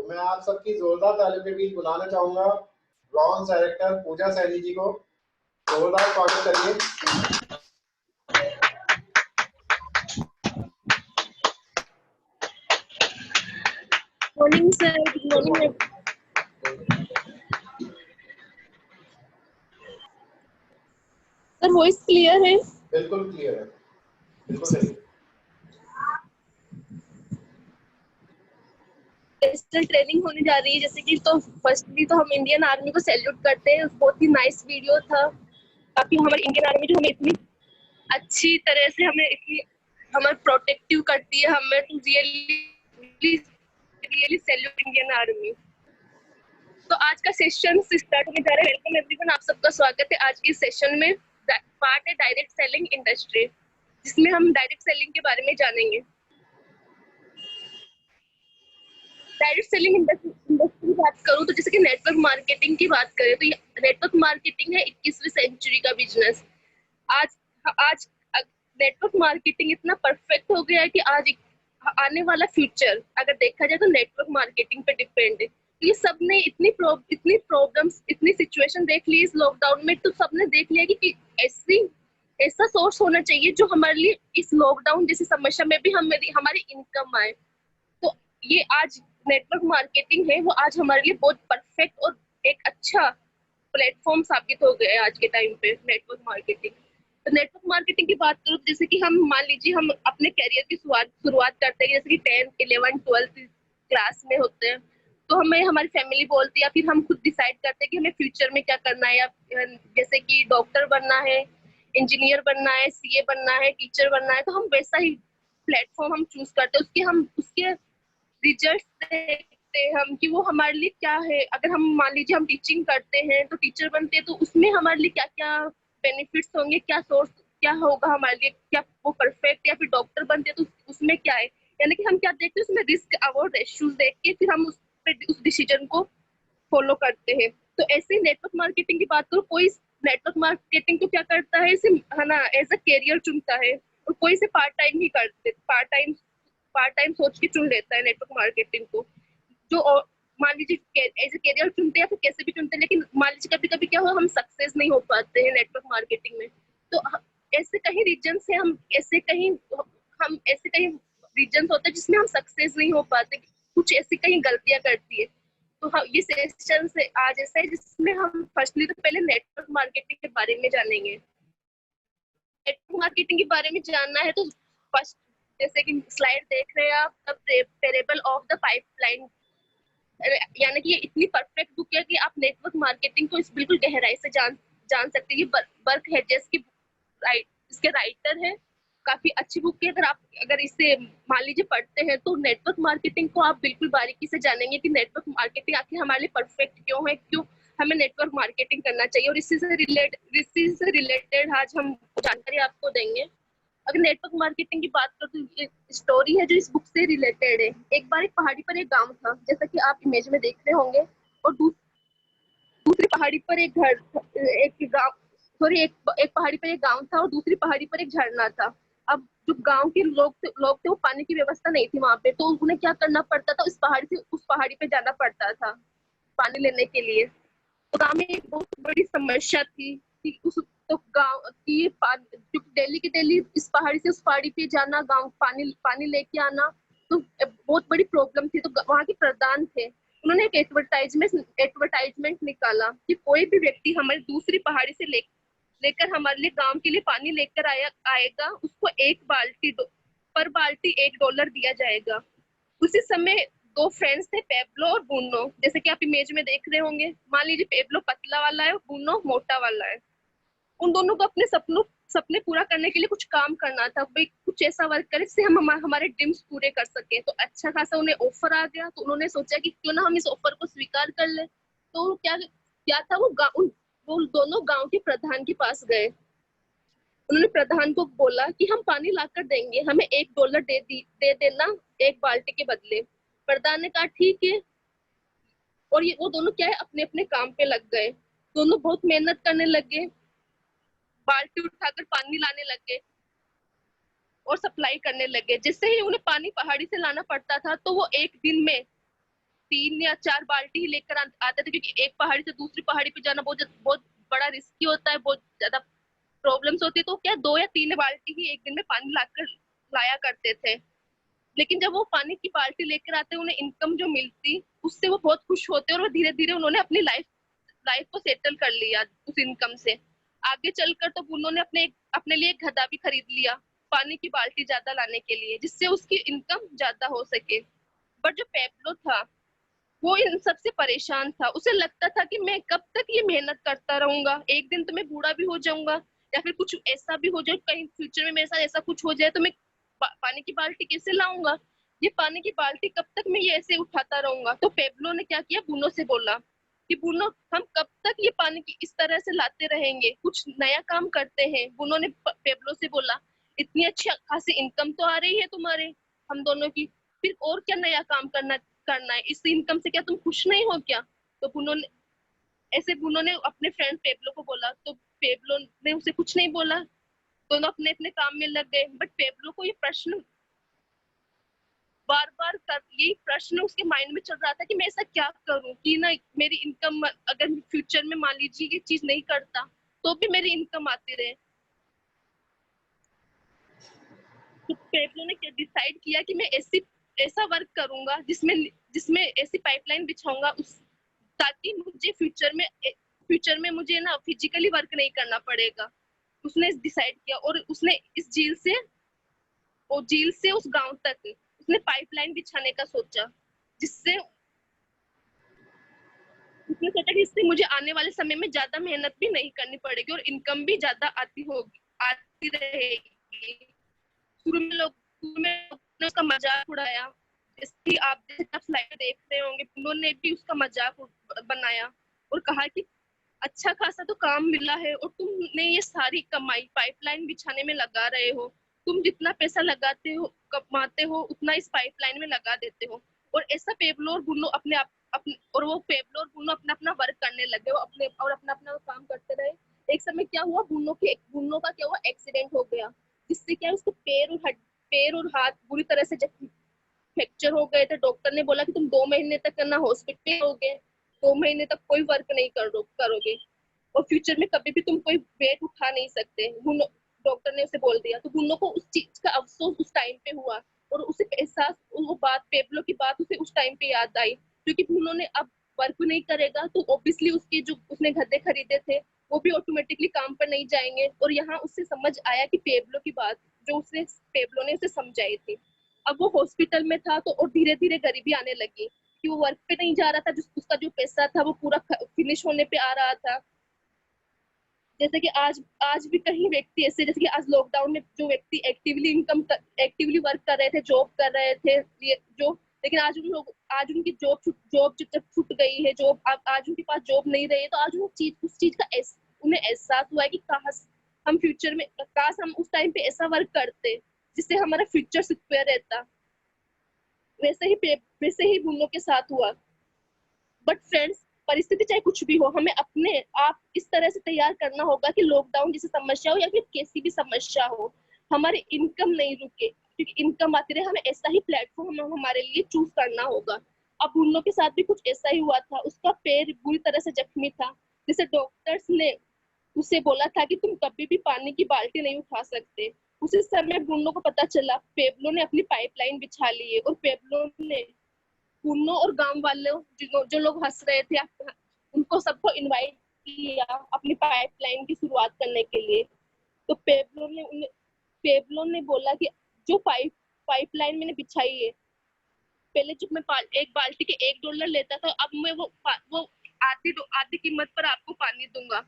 तो मैं आप सबकी जोरदार तालियों के बीच बुलाना चाहूंगा ब्रॉन्ज डायरेक्टर पूजा सैनी जी को। जोरदार स्वागत करिए। Morning sir, good morning. Sir voice clear है? बिल्कुल क्लियर है, बिल्कुल सही। ट्रेनिंग होने जा रही है जैसे कि, तो फर्स्टली तो हम इंडियन आर्मी को सैल्यूट करते हैं। बहुत ही नाइस वीडियो था। काफी हमारी इंडियन आर्मी जो हमें इतनी अच्छी तरह से हमें प्रोटेक्टिव करती है, हमें तो रियली सैल्यूट इंडियन आर्मी। तो आज का सेशन स्टार्ट होने जा रहा है। वेलकम एवरीवन, आप सबका स्वागत है आज के सेशन में। पार्ट है डायरेक्ट सेलिंग इंडस्ट्री, जिसमें हम डायरेक्ट सेलिंग के बारे में जानेंगे। डायरेक्ट सेलिंग इंडस्ट्री की बात करूं तो जैसे कि नेटवर्क मार्केटिंग की बात करें तो नेटवर्क मार्केटिंग है 21वीं सेंचुरी का बिजनेस। आज आज नेटवर्क मार्केटिंग इतना परफेक्ट हो गया है कि आज आने वाला फ्यूचर अगर देखा जाए तो नेटवर्क मार्केटिंग पे डिपेंड है। तो ये सबने इतनी प्रॉब्लम्स, इतनी सिचुएशन देख ली इस लॉकडाउन में, तो सबने देख लिया कि ऐसा सोर्स होना चाहिए जो हमारे लिए इस लॉकडाउन जैसी समस्या में भी हमारी इनकम आए। तो ये आज नेटवर्क मार्केटिंग है, वो आज हमारे लिए बहुत परफेक्ट और एक अच्छा प्लेटफॉर्म साबित हो गया है आज के टाइम पे नेटवर्क मार्केटिंग। तो नेटवर्क मार्केटिंग की बात करूँ तो जैसे कि हम मान लीजिए हम अपने करियर की शुरुआत करते हैं, जैसे कि 10th 11th 12th क्लास में होते हैं, तो हमें हमारी फैमिली बोलती है या फिर हम खुद डिसाइड करते हैं कि हमें फ्यूचर में क्या करना है, या जैसे कि डॉक्टर बनना है, इंजीनियर बनना है, सीए बनना है, टीचर बनना है, तो हम वैसा ही प्लेटफॉर्म हम चूज करते हैं। हम उसके रिजल्ट देखते हैं हम कि वो हमारे लिए क्या है। अगर हम मान लीजिए हम टीचिंग करते हैं तो टीचर बनते हैं, तो उसमें हमारे लिए क्या क्या बेनिफिट्स होंगे, क्या सोर्स क्या होगा हमारे लिए, क्या वो परफेक्ट, या फिर डॉक्टर बनते हैं तो उसमें क्या है। यानी कि हम क्या देखते हैं उसमें रिस्क अवॉर्ड इश्यूज देख के फिर हम उस डिसीजन को फॉलो करते हैं। तो ऐसे ही नेटवर्क मार्केटिंग की बात करो, कोई नेटवर्क मार्केटिंग को क्या करता है, इसे है ना एज अ करियर चुनता है, और कोई इसे पार्ट टाइम ही करते, पार्ट टाइम सोच के चुन लेता है नेटवर्क मार्केटिंग को। जो मान लीजिए एज ए करियर चुनते हैं या फिर कैसे भी चुनते हैं, लेकिन मान लीजिए कभी कभी क्या हो, हम सक्सेस नहीं हो पाते हैं नेटवर्क मार्केटिंग में। तो ऐसे कहीं रीजन से हम ऐसे कहीं रीजन होते हैं जिसमें हम सक्सेस नहीं हो पाते, कुछ ऐसी कहीं गलतियां करती है। तो हम ये सेशन से आज ऐसा है जिसमें हम फर्स्टली तो पहले नेटवर्क मार्केटिंग के बारे में जानेंगे। नेटवर्क मार्केटिंग के बारे में जानना है तो फर्स्ट जैसे कि स्लाइड देख रहे हैं आप, the parable of the pipeline, यानी कि ये इतनी परफेक्ट बुक है कि आप नेटवर्क मार्केटिंग को इस बिल्कुल गहराई से जान सकते हैं। ये बर्क हेजेस की इसके राइटर है, काफी अच्छी बुक है। अगर इसे मान लीजिए पढ़ते हैं तो नेटवर्क मार्केटिंग को आप बिल्कुल बारीकी से जानेंगे कि नेटवर्क मार्केटिंग आखिर हमारे लिए परफेक्ट क्यों है, क्यों हमें नेटवर्क मार्केटिंग करना चाहिए। और इसी से रिलेटेड आज हम जानकारी आपको देंगे। अगर नेटवर्क मार्केटिंग की बात करो तो ये स्टोरी है जो इस बुक से रिलेटेड है। एक बार एक पहाड़ी पर एक गांव था, जैसा कि आप इमेज में देख रहे होंगे, और दूसरी पहाड़ी पर एक पहाड़ी पर एक गांव था और दूसरी पहाड़ी पर एक झरना था। अब जो गांव के लोग थे वो पानी की व्यवस्था नहीं थी वहां पे, तो उन्हें क्या करना पड़ता था, इस पहाड़ी से उस पहाड़ी पे जाना पड़ता था पानी लेने के लिए। तो गांव में एक बहुत बड़ी समस्या थी कि उस तो गांव की डेली की डेली इस पहाड़ी से उस पहाड़ी पे जाना, गांव पानी लेके आना, तो बहुत बड़ी प्रॉब्लम थी। तो वहां के प्रधान थे, उन्होंने एक एडवर्टाइजमेंट निकाला कि कोई भी व्यक्ति हमारी दूसरी पहाड़ी से लेकर हमारे लिए गांव के लिए पानी लेकर आएगा, उसको पर बाल्टी $1 दिया जाएगा। उसी समय दो फ्रेंड्स थे, पेब्लो और बूनो, जैसे कि आप इमेज में देख रहे होंगे। मान लीजिए पेब्लो पतला वाला है और बूनो मोटा वाला है। उन दोनों को अपने सपने पूरा करने के लिए कुछ काम करना था, भाई कुछ ऐसा वर्क करे जिससे हम हमारे ड्रीम्स पूरे कर सके। तो अच्छा खासा उन्हें ऑफर आ गया, तो उन्होंने सोचा कि क्यों ना हम इस ऑफर को स्वीकार कर ले। तो क्या क्या था, वो दोनों गांव के प्रधान के पास गए। उन्होंने प्रधान को बोला कि हम पानी लाकर देंगे, हमें $1 दे देना एक बाल्टी के बदले। प्रधान ने कहा ठीक है। और वो दोनों क्या है, अपने अपने काम पे लग गए। दोनों बहुत मेहनत करने लगे, बाल्टी उठाकर पानी लाने लगे और सप्लाई करने लगे। जिससे ही उन्हें पानी पहाड़ी से लाना पड़ता था, तो वो एक दिन में 3 या 4 बाल्टी ही लेकर आते थे, क्योंकि एक पहाड़ी से दूसरी पहाड़ी पे जाना बहुत बहुत बड़ा रिस्की होता है, बहुत ज्यादा प्रॉब्लम्स होती है। तो क्या 2 या 3 बाल्टी ही एक दिन में पानी लाया करते थे। लेकिन जब वो पानी की बाल्टी लेकर आते, उन्हें इनकम जो मिलती, उससे वो बहुत खुश होते, और वो धीरे धीरे उन्होंने अपनी लाइफ लाइफ को सेटल कर लिया उस इनकम से। आगे चलकर तो उन्होंने अपने लिए एक गधा भी खरीद लिया, पानी की बाल्टी ज्यादा लाने के लिए, जिससे उसकी इनकम ज्यादा हो सके। बट जो पेब्लो था, वो इन सबसे परेशान था। उसे लगता था कि मैं कब तक ये मेहनत करता रहूंगा, एक दिन तो मैं बूढ़ा भी हो जाऊंगा, या फिर कुछ ऐसा भी हो जाए, कहीं फ्यूचर में मेरे साथ ऐसा कुछ हो जाए तो मैं पानी की बाल्टी कैसे लाऊंगा, ये पानी की बाल्टी कब तक मैं ये ऐसे उठाता रहूंगा। तो पेब्लो ने क्या किया, बुनो से बोला कि बुनो, हम कब तक ये पानी की इस तरह से लाते रहेंगे, कुछ नया काम करते हैं। बुनो ने पेब्लो से बोला, इतनी अच्छी खासी इनकम तो आ रही है तुम्हारे, हम दोनों की, फिर और क्या नया काम करना है, इस इनकम से क्या तुम खुश नहीं हो क्या। तो बुनो ने अपने फ्रेंड पेब्लो को बोला, तो पेब्लो ने उसे कुछ नहीं बोला। दोनों अपने अपने काम में लग गए। बट पेब्लो को ये प्रश्न बार बार यही प्रश्न उसके माइंड में चल रहा था कि मैं ऐसा क्या करूं कि ना मेरी इनकम, अगर फ्यूचर में मान लीजिए ये चीज नहीं करता तो भी मेरी इनकम आती रहे। तो पेब्लो ने डिसाइड किया कि मैं ऐसा वर्क करूंगा जिसमें जिसमें ऐसी पाइपलाइन बिछाऊंगा ताकि मुझे फ्यूचर में मुझे ना फिजिकली वर्क नहीं करना पड़ेगा। उसने डिसाइड किया, और उसने इस झील से उस गांव तक उसने पाइपलाइन बिछाने का सोचा, जिससे उसने सोचा कि इससे मुझे आने वाले समय में ज्यादा मेहनत भी नहीं करनी पड़ेगी और इनकम भी ज्यादा आती रहेगी। शुरू में लोगों ने उसका मजाक उड़ाया, जैसे कि आप स्लाइड देख रहे होंगे, उन्होंने भी उसका मजाक बनाया और कहा कि अच्छा खासा तो काम मिला है और तुमने ये सारी कमाई पाइपलाइन बिछाने में लगा रहे हो, तुम जितना पैसा लगाते हो कमाते हो उतना इस पाइपलाइन में लगा देते हो। और ऐसा पेब्लो और बुनो वो पेब्लो और बुनो अपना अपना वर्क करने लगे, वो अपना अपना काम करते रहे। एक समय क्या हुआ, बुनो का क्या हुआ, एक्सीडेंट हो गया, जिससे क्या उसके पैर और हाथ बुरी तरह से फ्रैक्चर हो गए थे। डॉक्टर ने बोला कि तुम 2 महीने तक ना हॉस्पिटल रहोगे, 2 महीने तक कोई वर्क नहीं करोगे, और फ्यूचर में कभी भी तुम कोई वेट उठा नहीं सकते, डॉक्टर ने उसे बोल दिया। तो बुनो को उस चीज का अफसोस उस टाइम पे हुआ, और उसे एहसास, वो बात पेब्लो की बात उसे उस टाइम पे याद आई, क्योंकि बुनो ने अब वर्क नहीं करेगा तो ऑब्वियसली उसके जो उसने गधे खरीदे थे वो भी ऑटोमेटिकली काम पर नहीं जाएंगे। और यहाँ उससे समझ आया कि पेब्लो की बात जो उसने पेब्लो ने उसे समझाई थी। अब वो हॉस्पिटल में था, तो और धीरे धीरे गरीबी आने लगी कि वो वर्क पे नहीं जा रहा था, उसका जो पैसा था वो पूरा फिनिश होने पे आ रहा था। जैसे कि आज भी कहीं व्यक्ति ऐसे, जैसे कि आज लॉकडाउन में जो व्यक्ति एक्टिवली वर्क कर रहे थे, जॉब कर रहे थे, जो लेकिन आज उनकी जॉब जब छूट गई है, जॉब आज उनके पास जॉब नहीं रही है, तो आज उस चीज का उन्हें एहसास हुआ है कि काश हम उस टाइम पे ऐसा वर्क करते जिससे हमारा फ्यूचर सिक्योर रहता। वैसे ही बुनो के साथ हुआ। बट फ्रेंड्स, परिस्थिति चाहे कुछ भी हो, हमें अपने आप इस तरह से तैयार करना होगा कि लॉकडाउन जैसी समस्या हो या फिर कैसी भी समस्या हो, हमारी इनकम नहीं रुके, क्योंकि इनकम आती रहे। हमें ऐसा ही प्लेटफॉर्म हमारे लिए चूज करना होगा। अब बुनो के साथ भी कुछ ऐसा ही हुआ था, उसका पैर बुरी तरह से जख्मी था, जिसे डॉक्टर्स ने उसे बोला था कि तुम कभी भी पानी की बाल्टी नहीं उठा सकते। उसी समय बुनो को पता चला, पेब्लो ने अपनी पाइपलाइन बिछा ली है, और पेब्लो ने बुनो और गांव वालों जो लोग हंस रहे थे, उनको सबको इनवाइट किया अपनी पाइपलाइन की शुरुआत करने के लिए। तो पेब्लो ने बोला कि जो पाइपलाइन मैंने बिछाई है, पहले जब मैं एक बाल्टी के $1 लेता था, अब मैं वो आधी कीमत पर आपको पानी दूंगा।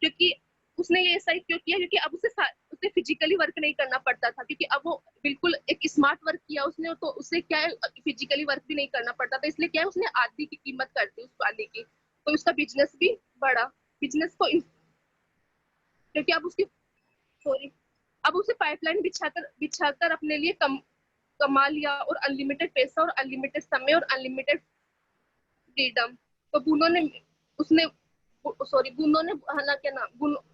क्योंकि उसने ये ऐसा ही क्यों किया, क्योंकि अब उसे फिजिकली वर्क नहीं करना पड़ता था, क्योंकि अब वो बिल्कुल एक स्मार्ट वर्क किया उसने, तो उसे क्या है, फिजिकली वर्क भी नहीं करना पड़ता था, इसलिए क्या है, उसने आधी की कीमत कर दी उस पानी की। तो उसका बिजनेस भी बढ़ा। बिजनेस को क्योंकि अब उसे पाइपलाइन बिछाकर अपने लिए कमा लिया, और अनलिमिटेड पैसा और अनलिमिटेड समय और अनलिमिटेड फ्रीडम। तो बुनो ने हाँ क्या नाम बुनो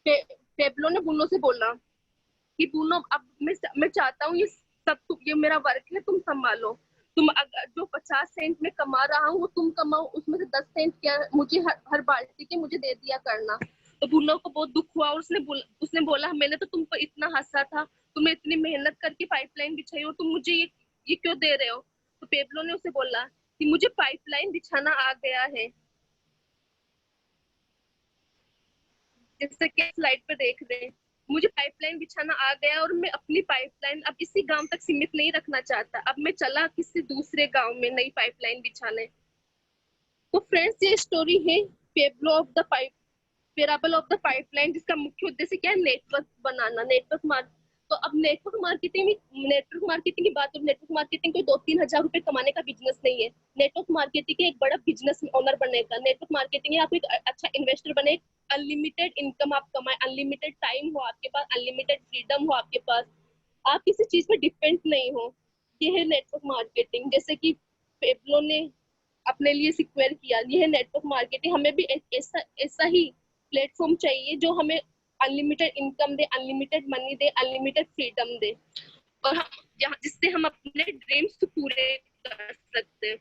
पेब्लो ने बुनो से बोला कि बुनो, अब मैं चाहता हूँ ये मेरा वर्क है, तुम संभालो। तुम अगर जो 50 सेंट में कमा रहा हूँ वो तुम कमाओ, उसमें से 10 सेंट क्या मुझे हर बाल्टी के मुझे दे दिया करना। तो बुल्लो को बहुत दुख हुआ और उसने बोला मैंने तो तुम पर इतना हंसा था, तुमने इतनी मेहनत करके पाइपलाइन बिछाई और तुम मुझे ये क्यों दे रहे हो। तो पेब्लो ने उसे बोला कि मुझे पाइपलाइन बिछाना आ गया है, जैसे कि स्लाइड पे देख रहे हैं। मुझे पाइपलाइन बिछाना आ गया और मैं अपनी पाइपलाइन अब इसी गांव तक सीमित नहीं रखना चाहता, अब मैं चला किसी दूसरे गांव में नई पाइपलाइन बिछाने। तो फ्रेंड्स ये स्टोरी है parable of the pipe parable of the pipeline, जिसका मुख्य उद्देश्य क्या है, नेटवर्क बनाना, नेटवर्क मार्क। तो अब नेटवर्क मार्केटिंग की बात, नेटवर्क मार्केटिंग कोई 2-3 हजार रुपए कमाने का बिजनेस नहीं है। नेटवर्क मार्केटिंग एक बड़ा बिजनेस ओनर बनने का। नेटवर्क मार्केटिंग है आप एक अच्छा इन्वेस्टर बने, अनलिमिटेड इनकम आप कमाए, अनलिमिटेड टाइम हो आपके पास, अनलिमिटेड फ्रीडम हो आपके पास, आप किसी चीज पे डिपेंड नहीं हो। ये है नेटवर्क मार्केटिंग, जैसे कि पेब्लो ने अपने लिए सिक्योर किया। ये है नेटवर्क मार्केटिंग। हमें भी ऐसा ऐसा ही प्लेटफॉर्म चाहिए जो हमें अनलिमिटेड इनकम दे, अनलिमिटेड मनी दे, अनलिमिटेड फ्रीडम दे, और हम जिससे हम अपने ड्रीम्स पूरे कर सकते हैं।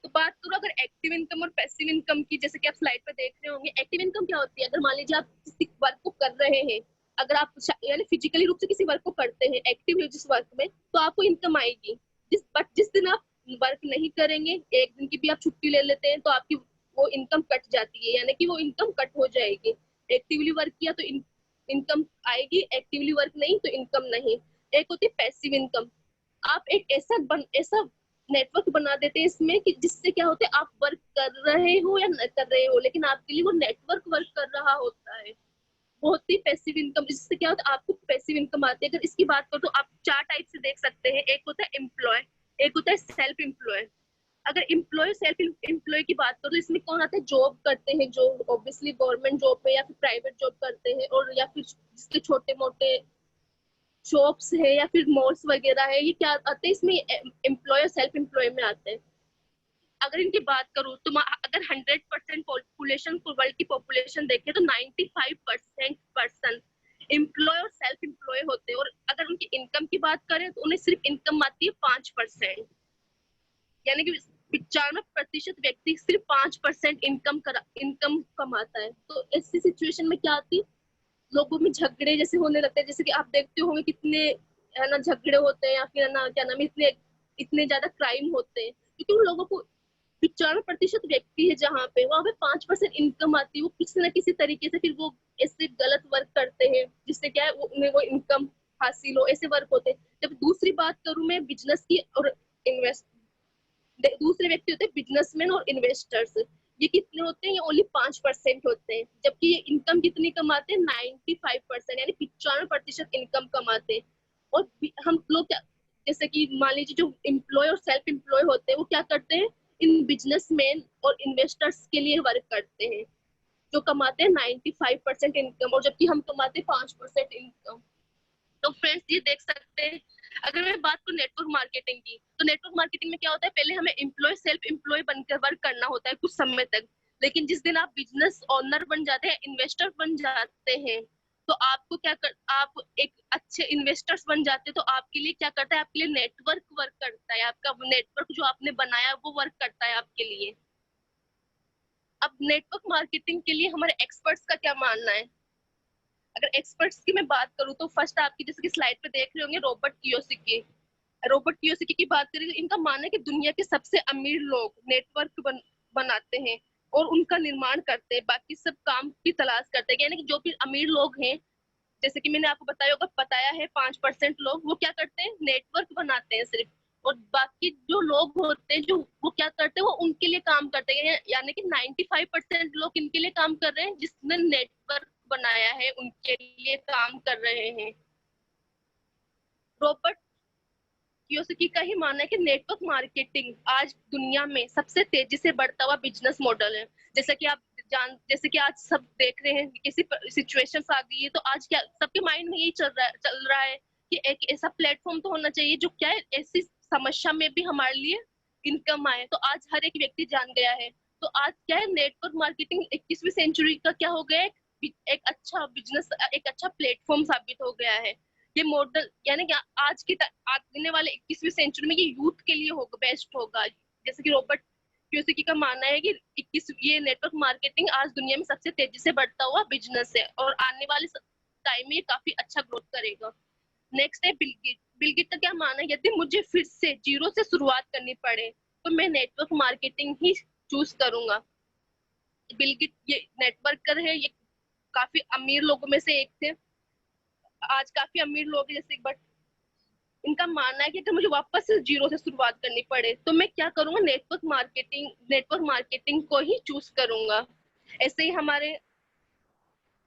तो बात करो अगर एक्टिव इनकम और पैसिव इनकम की, जैसे कि आप स्लाइड पर देख रहे होंगे। एक्टिव इनकम क्या होती है, अगर मान लीजिए आप किसी वर्क को कर रहे हैं, अगर आप यानी फिजिकली रूप से किसी वर्क को करते हैं, एक्टिव है जिस वर्क में, तो आपको इनकम आएगी। जिस दिन आप वर्क नहीं करेंगे, एक दिन की भी आप छुट्टी ले लेते हैं, तो आपकी वो इनकम कट जाती है, यानी कि वो इनकम कट हो जाएगी। एक्टिवली वर्क किया तो इनकम आएगी, एक्टिवली वर्क नहीं तो इनकम नहीं। एक होती है पैसिव इनकम। आप एक ऐसा नेटवर्क बना देते हैं इसमें कि जिससे क्या होता है, आप वर्क कर रहे हो या न कर रहे हो, लेकिन आपके लिए वो नेटवर्क वर्क कर रहा होता है। बहुत ही पैसिव इनकम, जिससे क्या होता है आपको पैसिव इनकम आती है। अगर इसकी बात करो तो आप 4 टाइप से देख सकते हैं। एक होता है एम्प्लॉय, एक होता है सेल्फ एम्प्लॉय। अगर एम्प्लॉय सेल्फ एम्प्लॉय की बात करो तो इसमें कौन आता है, जॉब करते हैं, जो ऑब्वियसली गवर्नमेंट जॉब पे या फिर प्राइवेट जॉब करते हैं, और या फिर जिसके छोटे मोटे शॉप्स है या फिर मॉल्स वगैरह है, ये क्या आते हैं इसमें, एम्प्लॉय और सेल्फ एम्प्लॉय में आते हैं। अगर इनकी बात करूँ तो अगर 100% पॉपुलेशन को, वर्ल्ड की पॉपुलेशन देखें तो 95% पर्सन एम्प्लॉय और सेल्फ एम्प्लॉय होते हैं। और अगर उनकी इनकम की बात करें तो उन्हें सिर्फ इनकम आती है 5%, यानी कि 95% व्यक्ति सिर्फ 5% इनकम कमाता है। तो ऐसी सिचुएशन में क्या आती है, लोगों में झगड़े जैसे होने लगते हैं। जैसे कि आप देखते होंगे कितने है ना झगड़े होते हैं, या फिर है ना क्या नाम है, इतने इतने ज्यादा क्राइम होते हैं, क्योंकि उन लोगों को 95% व्यक्ति है जहाँ पे, वहां पे 5% इनकम आती है। वो किसी ना किसी तरीके से फिर वो ऐसे गलत वर्क करते हैं, जिससे क्या है उन्हें वो इनकम हासिल हो, ऐसे वर्क होते हैं। जब दूसरी बात करूं मैं बिजनेस की और इन्वेस्ट दूसरे व्यक्ति होते हैं बिजनेसमैन और इन्वेस्टर्स। ये कितने होते हैं, ये ओनली 5% होते हैं, जबकि ये इनकम कितनी कमाते हैं, 95%, यानी 95% इनकम कमाते हैं। और हम लोग क्या, जैसे कि मान लीजिए जो एम्प्लॉय और सेल्फ एम्प्लॉय होते हैं वो क्या करते हैं, इन बिजनेसमैन और इन्वेस्टर्स के लिए वर्क करते हैं, जो कमाते हैं 95% इनकम, और जबकि हम कमाते हैं 5% इनकम। तो फ्रेंड्स ये देख सकते हैं। अगर मैं बात करूँ नेटवर्क मार्केटिंग की, तो नेटवर्क मार्केटिंग में क्या होता है, पहले हमें एम्प्लॉय सेल्फ एम्प्लॉय बनकर वर्क करना होता है कुछ समय तक, लेकिन जिस दिन आप बिजनेस ओनर बन जाते हैं, इन्वेस्टर बन जाते हैं, तो आपको आप एक अच्छे इन्वेस्टर्स बन जाते हैं, तो आपके लिए क्या करता है, आपके लिए नेटवर्क वर्क करता है। आपका नेटवर्क जो आपने बनाया वो वर्क करता है आपके लिए। अब नेटवर्क मार्केटिंग के लिए हमारे एक्सपर्ट्स का क्या मानना है। अगर एक्सपर्ट्स की मैं बात करूं तो फर्स्ट आपकी जैसे कि स्लाइड पे देख रहे होंगे रॉबर्ट कियोसाकी की बात करें तो इनका मानना है कि दुनिया के सबसे अमीर लोग नेटवर्क बनाते हैं और उनका निर्माण करते हैं, बाकी सब काम की तलाश करते हैं। यानी कि जो भी अमीर लोग हैं, जैसे कि मैंने आपको बताया है 5% लोग वो क्या करते हैं, नेटवर्क बनाते हैं सिर्फ, और बाकी जो लोग होते हैं जो वो क्या करते हैं, वो उनके लिए काम करते हैं। यानी कि 95% लोग इनके लिए काम कर रहे हैं, जिसने नेटवर्क बनाया है उनके लिए काम कर रहे हैं। रॉबर्ट कियोसाकी का ही मानना है कि नेटवर्क मार्केटिंग आज दुनिया में सबसे तेजी से बढ़ता हुआ बिजनेस मॉडल है। जैसे कि आज सब देख रहे हैं किसी सिचुएशंस आ गई है, तो आज क्या सबके माइंड में यही चल रहा है कि एक ऐसा प्लेटफॉर्म तो होना चाहिए जो क्या है, ऐसी समस्या में भी हमारे लिए इनकम आए। तो आज हर एक व्यक्ति जान गया है। तो आज क्या है, नेटवर्क मार्केटिंग 21वीं सेंचुरी का क्या हो गया है, एक अच्छा बिजनेस, एक अच्छा प्लेटफॉर्म साबित हो गया है। ये मॉडल यानी कि आज की आने वाले 21वीं सेंचुरी में ये यूथ के लिए होगा, बेस्ट होगा। जैसे कि रॉबर्ट क्यूसिकी का मानना है कि 21 ये नेटवर्क मार्केटिंग आज दुनिया में सबसे तेजी से बढ़ता हुआ बिजनेस है और आने वाले टाइम में ये काफी अच्छा ग्रोथ करेगा। नेक्स्ट है बिलगेट। बिलगेट का क्या मानना है, यदि मुझे फिर से जीरो से शुरुआत करनी पड़े तो मैं नेटवर्क मार्केटिंग ही चूज करूंगा। बिलगेट ये नेटवर्कर है, ये काफी अमीर लोगों में से एक थे, आज काफी अमीर लोग हैं जैसे, बट इनका मानना है कि अगर मुझे वापस से जीरो से शुरुआत करनी पड़े तो मैं क्या करूंगा, नेटवर्क मार्केटिंग को ही चूज करूंगा। ऐसे ही हमारे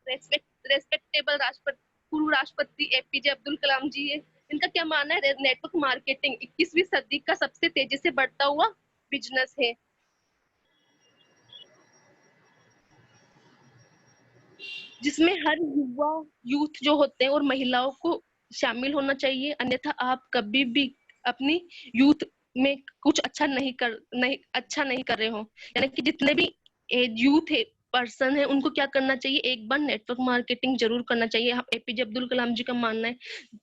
रेस्पेक्टेबल राष्ट्रपति, पूर्व राष्ट्रपति एपीजे अब्दुल कलाम जी है, इनका क्या मानना है, नेटवर्क मार्केटिंग 21वीं सदी का सबसे तेजी से बढ़ता हुआ बिजनेस है, जिसमें हर युवा यूथ जो होते हैं और महिलाओं को शामिल होना चाहिए, अन्यथा आप कभी भी अपनी यूथ में कुछ अच्छा नहीं कर रहे हो। यानी कि जितने भी यूथ है पर्सन है उनको क्या करना चाहिए, एक बार नेटवर्क मार्केटिंग जरूर करना चाहिए। एपीजे अब्दुल कलाम जी का मानना है।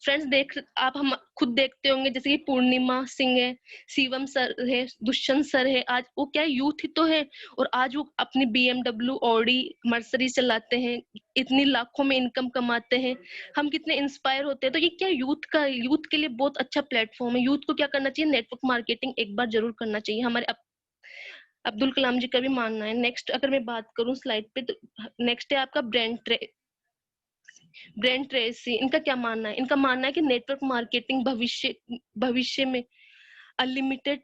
फ्रेंड्स हम खुद देखते होंगे जैसे कि पूर्णिमा सिंह है, शिवम सर है, दुष्यंत सर है, आज वो क्या यूथ ही तो है और आज वो अपनी BMW ऑडी मर्सिडीज चलाते हैं, इतनी लाखों में इनकम कमाते हैं। हम कितने इंस्पायर होते हैं। तो ये क्या यूथ के लिए बहुत अच्छा प्लेटफॉर्म है। यूथ को क्या करना चाहिए, नेटवर्क मार्केटिंग एक बार जरूर करना चाहिए, हमारे अब्दुल कलाम जी का भी मानना है। नेक्स्ट अगर मैं बात करूं स्लाइड पे, तो नेक्स्ट है आपका ब्रेंड ट्रेसी। इनका क्या मानना है, इनका मानना है कि नेटवर्क मार्केटिंग भविष्य में अनलिमिटेड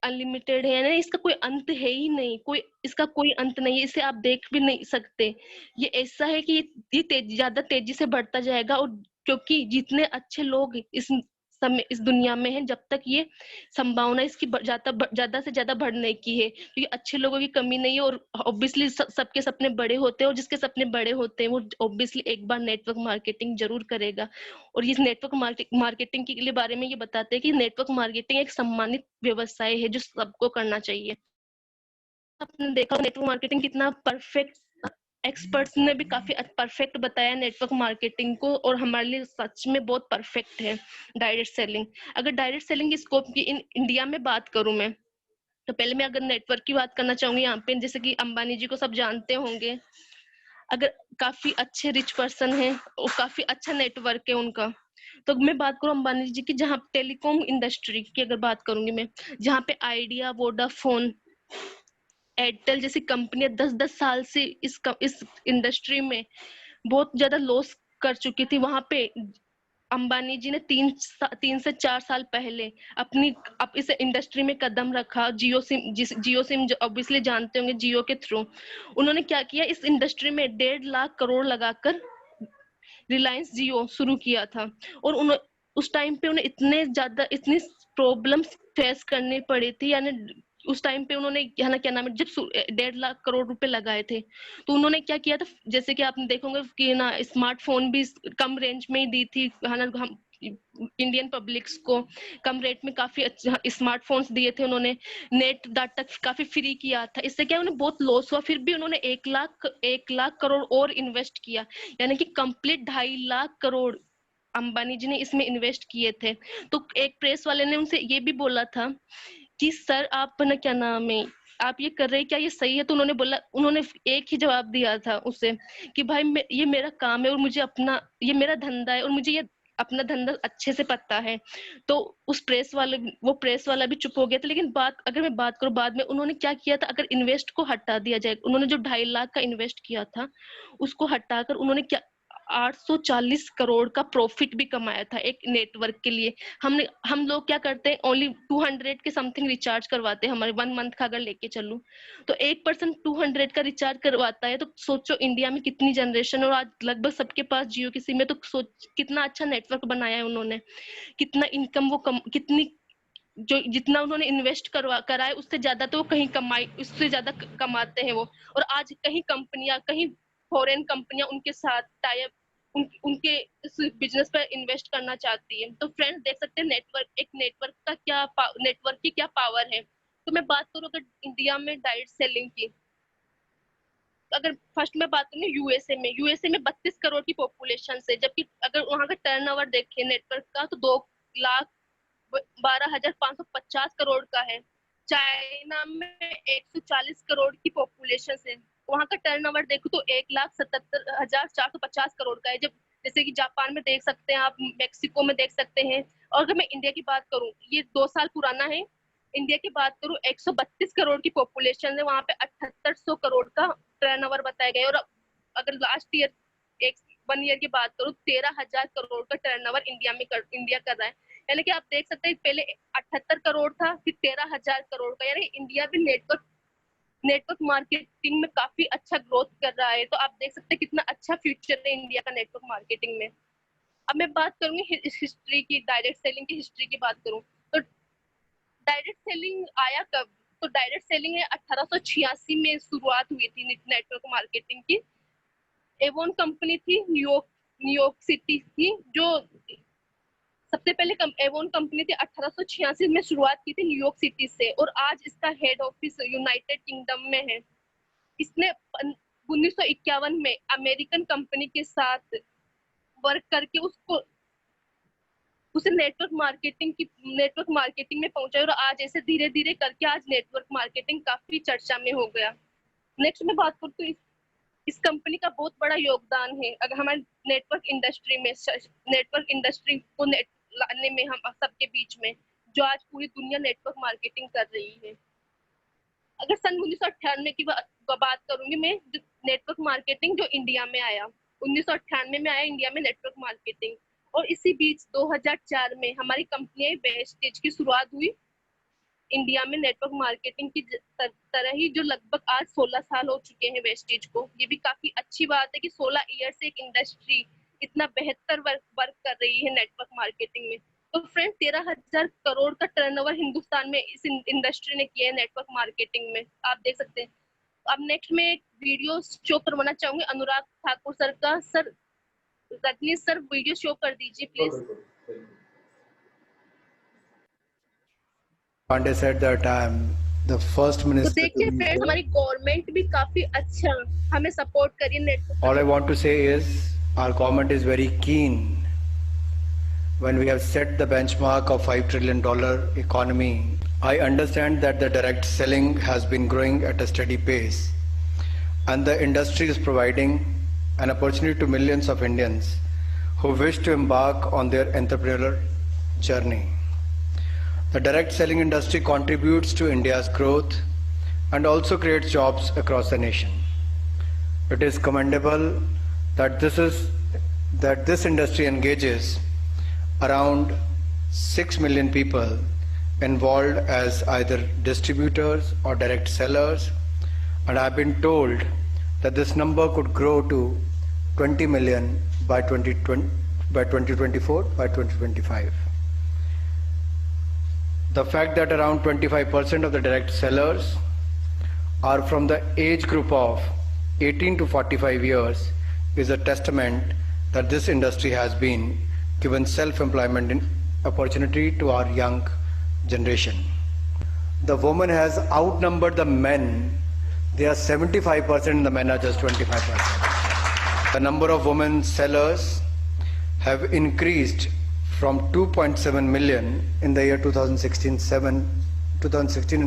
अनलिमिटेड है, यानी इसका कोई अंत है ही नहीं, इसका कोई अंत नहीं है, इसे आप देख भी नहीं सकते। ये ऐसा है कि ये ज्यादा तेजी से बढ़ता जाएगा, और क्योंकि जितने अच्छे लोग इस दुनिया में है, जब तक ये संभावना इसकी ज्यादा से ज्यादा बढ़ने की है, तो ये अच्छे लोगों की कमी नहीं है। और ऑब्वियसली सबके सपने बड़े होते हैं, और जिसके सपने बड़े होते हैं वो ऑब्वियसली एक बार नेटवर्क मार्केटिंग जरूर करेगा। और इस नेटवर्क मार्केटिंग के लिए बारे में ये बताते हैं कि नेटवर्क मार्केटिंग एक सम्मानित व्यवसाय है जो सबको करना चाहिए। आपने देखा नेटवर्क मार्केटिंग कितना परफेक्ट, एक्सपर्ट्स ने भी काफी परफेक्ट बताया नेटवर्क मार्केटिंग को, और हमारे लिए सच में बहुत परफेक्ट है। डायरेक्ट सेलिंग, अगर डायरेक्ट सेलिंग की स्कोप की इंडिया में बात करूं मैं, तो पहले मैं अगर नेटवर्क की बात करना चाहूंगी यहाँ पे, जैसे कि अंबानी जी को सब जानते होंगे, अगर काफी अच्छे रिच पर्सन है और काफी अच्छा नेटवर्क है उनका। तो मैं बात करूं अंबानी जी की, जहाँ टेलीकॉम इंडस्ट्री की अगर बात करूंगी मैं, जहाँ पे आइडिया, वोडाफोन, एयरटेल जैसी कंपनियां 10-10 साल से इस इंडस्ट्री में बहुत ज्यादा लॉस कर चुकी थी, वहां पे अंबानी जी ने 3 से 4 साल पहले अब इस इंडस्ट्री में कदम रखा। जियो सिम ऑब्वियसली जानते होंगे, जियो के थ्रू उन्होंने क्या किया, इस इंडस्ट्री में 1.5 लाख करोड़ लगाकर रिलायंस जियो शुरू किया था। और उस टाइम पे उन्हें इतनी प्रॉब्लम्स फेस करनी पड़ी थी, यानी उस टाइम पे उन्होंने क्या नाम है, जब 1.5 लाख करोड़ रुपए लगाए थे, तो उन्होंने क्या किया था, जैसे कि आपने देखोगे कि ना स्मार्टफोन भी कम रेंज में ही दी थी, है ना, हम इंडियन पब्लिक्स को कम रेट में काफी अच्छा स्मार्टफोन्स दिए थे उन्होंने, नेट डाटा काफी फ्री किया था। इससे क्या उन्हें बहुत लॉस हुआ, फिर भी उन्होंने 1 लाख करोड़ और इन्वेस्ट किया, यानी कि कंप्लीट 2.5 लाख करोड़ अंबानी जी ने इसमें इन्वेस्ट किए थे। तो एक प्रेस वाले ने उनसे ये भी बोला था कि सर आप ना क्या नाम है, आप ये कर रहे हैं क्या, ये सही है? तो उन्होंने एक ही जवाब दिया था उसे कि भाई ये मेरा काम है और मुझे ये मेरा धंधा है और मुझे ये अपना धंधा अच्छे से पता है। तो वो प्रेस वाला भी चुप हो गया था। लेकिन अगर मैं बात करूं बाद में उन्होंने क्या किया था, अगर इन्वेस्ट को हटा दिया जाए, उन्होंने जो 2.5 लाख का इन्वेस्ट किया था उसको हटाकर उन्होंने क्या 840 करोड़ का प्रॉफिट भी कमाया था एक नेटवर्क के लिए। हम लोग क्या करते हैं, ओनली 200 के समथिंग रिचार्ज करवाते हैं, हमारे 1 मंथ का अगर लेके चलूं तो 1% 200 का रिचार्ज करवाता है। तो सोचो इंडिया में कितनी जनरेशन, और आज लगभग सबके पास जियो की सिम है, तो सोच कितना अच्छा नेटवर्क बनाया है उन्होंने, कितना इनकम कितनी जो जितना उन्होंने इन्वेस्ट करा है उससे ज्यादा तो वो उससे ज्यादा कमाते हैं वो। और आज कहीं फॉरेन कंपनियां उनके साथ टाई अप उनके इस बिजनेस पर इन्वेस्ट करना चाहती है। तो फ्रेंड्स देख सकते हैं नेटवर्क की क्या पावर है। तो मैं बात करूँ अगर इंडिया में डायरेक्ट सेलिंग की, अगर फर्स्ट में बात करूँ यूएसए में 32 करोड़ की पॉपुलेशन है, जबकि अगर वहां का टर्नओवर देखें नेटवर्क का तो 2,12,550 करोड़ का है। चाइना में 140 करोड़ की पॉपुलेशन है, वहां का टर्नओवर देखो तो 1,77,450 करोड़ का है। जब जैसे कि जापान में देख सकते हैं आप, मेक्सिको में देख सकते हैं। और अगर मैं इंडिया की बात करूं, ये 2 साल पुराना है। इंडिया की बात करूं 132 करोड़ की पॉपुलेशन है, वहां पे 7800 करोड़ का टर्नओवर बताया गया है। और अगर लास्ट ईयर एक 1 ईयर की बात करूं 13,000 करोड़ का टर्नओवर इंडिया कर रहा है। यानी कि आप देख सकते हैं पहले 78 करोड़ था, फिर 13,000 करोड़ का। यानी इंडिया भी नेटवर्क मार्केटिंग में काफी अच्छा ग्रोथ कर रहा है। तो आप देख सकते हैं कितना अच्छा फ्यूचर है इंडिया का नेटवर्क मार्केटिंग में। अब मैं बात करूंगी हिस्ट्री की, डायरेक्ट सेलिंग की हिस्ट्री की बात करूं तो डायरेक्ट सेलिंग आया कब? तो डायरेक्ट सेलिंग है 1886 में शुरुआत हुई थी नेटवर्क मार्केटिंग की। एवोन कंपनी थी, न्यूयॉर्क सिटी की, जो सबसे पहले एवोन कंपनी थी 1886 में शुरुआत की थी न्यूयॉर्क सिटी से, और आज इसका हेड ऑफिस यूनाइटेड किंगडम में है। इसने 1951 में अमेरिकन कंपनी के साथ वर्क करके उसे नेटवर्क मार्केटिंग में पहुंचाया, और आज ऐसे धीरे धीरे करके आज नेटवर्क मार्केटिंग काफी चर्चा में हो गया। नेक्स्ट मैं बात करूँ तो इस कंपनी का बहुत बड़ा योगदान है अगर हमारे नेटवर्क इंडस्ट्री को लाने में, हम सबके बीच में, जो आज पूरी दुनिया नेटवर्क मार्केटिंग कर रही है। अगर सन 1998 की बात करूंगी मैं, नेटवर्क मार्केटिंग जो इंडिया में आया, 1998 में आया इंडिया में नेटवर्क मार्केटिंग। और इसी बीच 2004 में हमारी कंपनी वेस्टेज की शुरुआत हुई इंडिया में नेटवर्क मार्केटिंग की तरह ही, जो लगभग आज 16 साल हो चुके हैं वेस्टेज को। ये भी काफी अच्छी बात है कि 16 ईयर से एक इंडस्ट्री इतना बेहतर वर्क कर रही है नेटवर्क मार्केटिंग में। तो फ्रेंड 13,000 करोड़ का टर्नओवर हिंदुस्तान में इस इंडस्ट्री ने किया है नेटवर्क मार्केटिंग में, आप देख सकते हैं। अब नेक्स्ट में एक वीडियो शो करवाना चाहूंगी अनुराग ठाकुर सर का। Sir Rajneesh sir video show कर दीजिए please. Pandey said that I am the first तो minister to देखिए be फ्रेंड्स, here. हमारी गवर्नमेंट भी काफी अच्छा हमें सपोर्ट करिए network. All I want to say is our government is very keen when we have set the benchmark of $5 trillion economy. I understand that the direct selling has been growing at a steady pace and the industry is providing an opportunity to millions of Indians who wish to embark on their entrepreneurial journey. The direct selling industry contributes to India's growth and also creates jobs across the nation. It is commendable that this industry engages around 6 million people involved as either distributors or direct sellers, and I have been told that this number could grow to 20 million by 2024, by 2025. The fact that around 25% of the direct sellers are from the age group of 18 to 45 years is a testament that this industry has been given self-employment opportunity to our young generation. The woman has outnumbered the men. They are 75% and the men are just 25%. The number of women sellers have increased from 2.7 million in the year 2016 and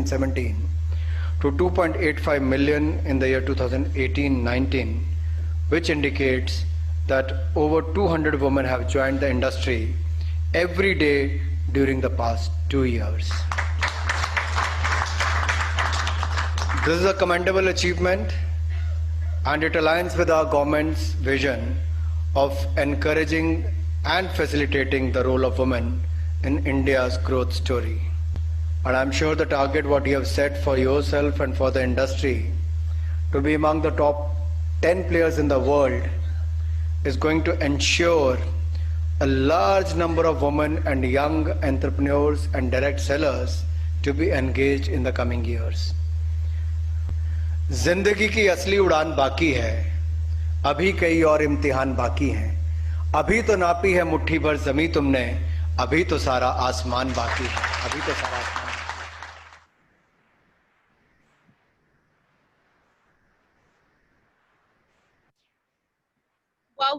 17 to 2.85 million in the year 2018-19, which indicates that over 200 women have joined the industry every day during the past 2 years. This is a commendable achievement and it aligns with our government's vision of encouraging and facilitating the role of women in India's growth story. And I'm sure the target what you have set for yourself and for the industry to be among the top 10 players in the world is going to ensure a large number of women and young entrepreneurs and direct sellers to be engaged in the coming years. जिंदगी की असली उड़ान बाकी है, अभी कई और इम्तिहान बाकी हैं। अभी तो नापी है मुट्ठी भर जमी तुमने, अभी तो सारा आसमान बाकी है, अभी तो सारा आसमान।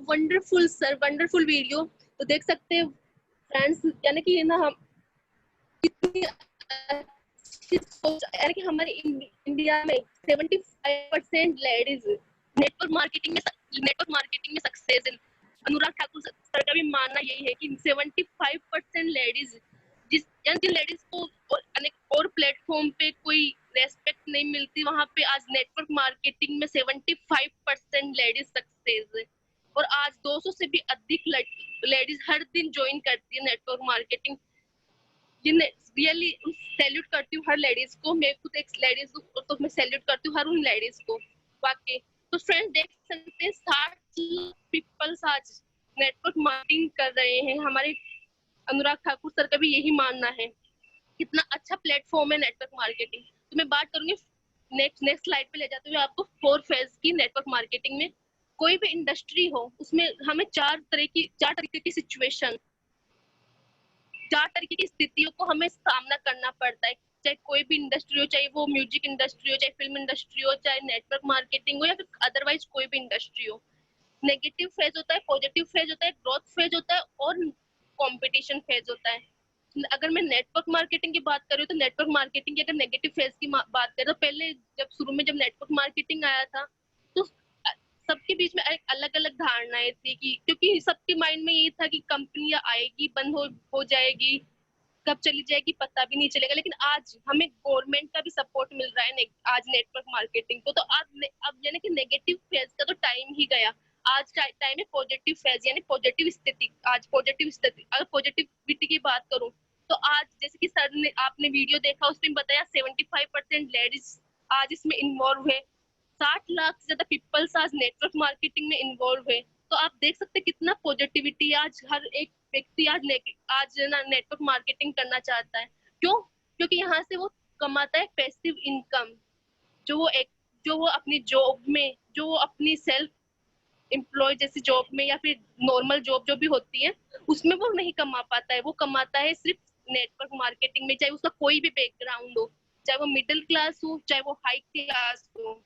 Wonderful sir, wonderful video. तो देख सकते हैं फ्रेंड्स, यानी कि ना हम कितनी अच्छी सोच, यानी कि हमारे इंडिया में 75% लेडीज नेटवर्क मार्केटिंग में सक्सेस है। अनुराग ठाकुर सर का भी मानना यही है कि 75% लेडीज जिन लेडीज को और प्लेटफॉर्म पे कोई रेस्पेक्ट नहीं मिलती, वहां पे आज नेटवर्क मार्केटिंग में 75% लेडीज सक्सेस है। और आज 200 से भी अधिक लेडीज हर दिन ज्वाइन करती है नेटवर्क मार्केटिंग। रियली सैल्यूट करती हूँ हर लेडीज को, मैं खुद एक लेडीज हूँ तो मैं सैल्यूट करती हूँ हर उन लेडीज को वाकई। तो फ्रेंड्स देख सकते हैं 60 पीपल्स आज नेटवर्क मार्केटिंग कर रहे हैं। हमारे अनुराग ठाकुर सर का भी यही मानना है, कितना अच्छा प्लेटफॉर्म है नेटवर्क मार्केटिंग। तो मैं बात करूंगी नेक्स्ट स्लाइड पे ले जाते हुए आपको 4 फेज की नेटवर्क मार्केटिंग में। कोई भी इंडस्ट्री हो उसमें हमें चार तरीके की सिचुएशन, 4 तरीके की स्थितियों को हमें सामना करना पड़ता है। चाहे कोई भी इंडस्ट्री हो, चाहे वो म्यूजिक इंडस्ट्री हो, चाहे फिल्म इंडस्ट्री हो, चाहे नेटवर्क मार्केटिंग हो, या फिर अदरवाइज कोई भी इंडस्ट्री हो। नेगेटिव फेज होता है, पॉजिटिव फेज होता है, ग्रोथ फेज होता है और कंपटीशन फेज होता है। अगर मैं नेटवर्क मार्केटिंग की बात करूँ तो नेटवर्क मार्केटिंग की अगर नेगेटिव फेज की बात करें तो पहले जब शुरू में जब नेटवर्क मार्केटिंग आया था तो सबके बीच में एक अलग अलग धारणाएं थी कि क्योंकि सबके माइंड में यही था कि कंपनियां आएगी, बंद हो जाएगी, कब चली जाएगी पता भी नहीं चलेगा। लेकिन आज हमें गवर्नमेंट का भी सपोर्ट मिल रहा है आज नेटवर्क मार्केटिंग को। तो अब यानी कि नेगेटिव फेज का तो टाइम ही गया, आज टाइम है पॉजिटिव फेज, यानी पॉजिटिव स्थिति। आज पॉजिटिव स्थिति, अगर पॉजिटिविटी की बात करूं तो आज जैसे कि सर ने आपने वीडियो देखा उसमें बताया 75% लेडीज आज इसमें इन्वॉल्व है, 60 लाख से ज्यादा पीपल्स आज नेटवर्क मार्केटिंग में इन्वॉल्व है। तो आप देख सकते हैं कितना पॉजिटिविटी आज हर एक व्यक्ति आज ना नेटवर्क मार्केटिंग करना चाहता है। क्यों? क्योंकि यहाँ से वो कमाता है पैसिव इनकम, जो वो अपनी जॉब में, जो वो अपनी सेल्फ एम्प्लॉय जैसी जॉब में या फिर नॉर्मल जॉब जो भी होती है उसमें वो नहीं कमा पाता है। वो कमाता है सिर्फ नेटवर्क मार्केटिंग में, चाहे उसका कोई भी बैकग्राउंड हो, चाहे वो मिडिल क्लास हो, चाहे वो हाई क्लास हो।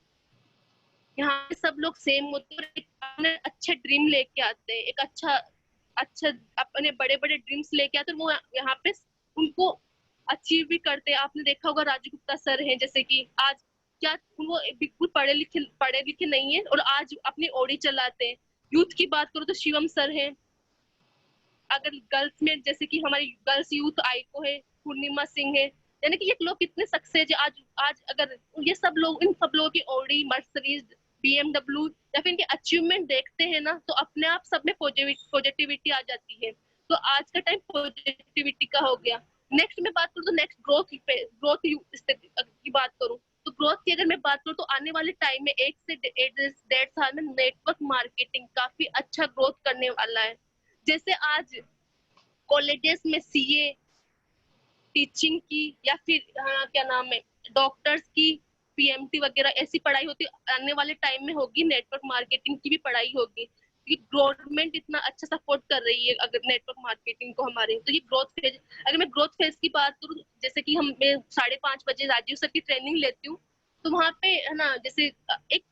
यहाँ पे सब लोग सेम होते हैं, अपने अच्छे ड्रीम लेके आते हैं, एक अच्छा अपने बड़े बड़े ड्रीम्स लेके आते हैं, वो यहाँ पे उनको अचीव भी करते हैं। आपने देखा होगा राजू गुप्ता सर हैं, जैसे कि आज क्या वो बिल्कुल पढ़े लिखे नहीं है और आज अपनी ऑडी चलाते हैं। यूथ की बात करो तो शिवम सर हैं। अगर गर्ल्स में जैसे कि हमारी गर्ल्स यूथ आइको है, पूर्णिमा सिंह है, यानी कि ये लोग कितने सक्सेस है आज अगर ये सब लोग, इन सब लोगों की ऑडी, मर्सिडीज, BMW या फिर इनके अचीवमेंट देखते हैं ना तो अपने आप सब में पॉजिटिविटी आ जाती है। तो आज का टाइम पॉजिटिविटी का हो गया। नेक्स्ट में बात करूँ तो नेक्स्ट ग्रोथ की बात करूँ तो ग्रोथ की अगर मैं बात करूँ तो आने वाले टाइम में 1 से 1.5 साल में नेटवर्क मार्केटिंग काफी अच्छा ग्रोथ करने वाला है। जैसे आज कॉलेजेस में CA टीचिंग की या फिर क्या नाम है डॉक्टर्स की, PMT वगैरह ऐसी पढ़ाई होती है, आने वाले टाइम में होगी नेटवर्क मार्केटिंग की भी पढ़ाई होगी, क्योंकि गवर्नमेंट इतना अच्छा सपोर्ट कर रही है अगर नेटवर्क मार्केटिंग को हमारे। तो ये ग्रोथ फेज, अगर मैं ग्रोथ फेज की बात करूँ, जैसे कि मैं 5:30 बजे राजीव सर की ट्रेनिंग लेती हूँ, तो वहाँ पे है ना जैसे एक